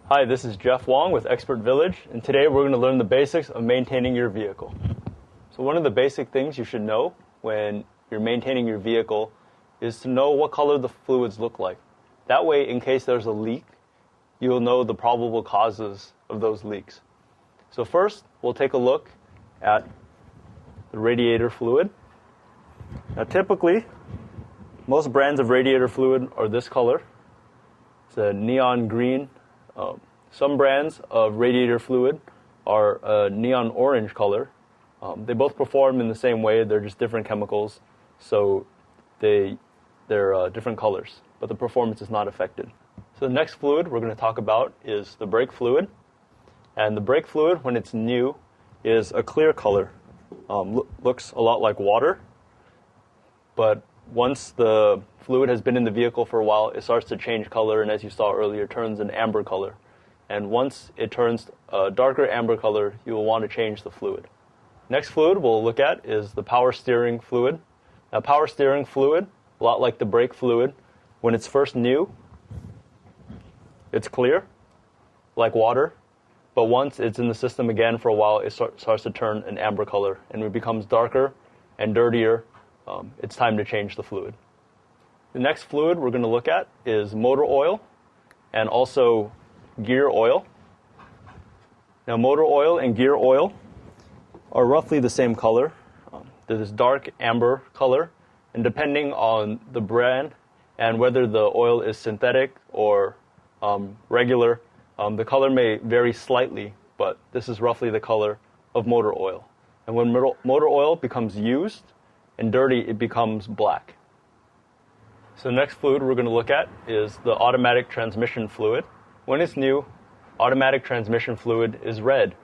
Hi, this is Jeff Wong with Expert Village, and today we're going to learn the basics of maintaining your vehicle. So one of the basic things you should know when you're maintaining your vehicle is to know what color the fluids look like. That way, in case there's a leak, you'll know the probable causes of those leaks. So first, we'll take a look at the radiator fluid. Now typically, most brands of radiator fluid are this color. It's a neon green. Some brands of radiator fluid are a neon orange color. They both perform in the same way. They're just different chemicals, so they're different colors, but the performance is not affected. So the next fluid we're going to talk about is the brake fluid. And the brake fluid, when it's new, is a clear color. Looks a lot like water, but once the fluid has been in the vehicle for a while, it starts to change color, and as you saw earlier, turns an amber color. And once it turns a darker amber color, you will want to change the fluid. Next fluid we'll look at is the power steering fluid. Now, power steering fluid, a lot like the brake fluid, when it's first new, it's clear, like water. But once it's in the system again for a while, it starts to turn an amber color, and it becomes darker and dirtier. It's time to change the fluid. The next fluid we're going to look at is motor oil and also gear oil. Now, motor oil and gear oil are roughly the same color. They're this dark amber color, and depending on the brand and whether the oil is synthetic or regular, the color may vary slightly, but this is roughly the color of motor oil. And when motor oil becomes used and dirty, it becomes black. So the next fluid we're going to look at is the automatic transmission fluid. When it's new, automatic transmission fluid is red.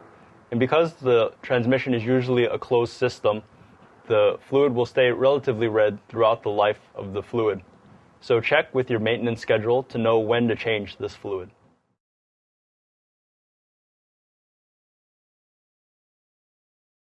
And because the transmission is usually a closed system, the fluid will stay relatively red throughout the life of the fluid. So check with your maintenance schedule to know when to change this fluid.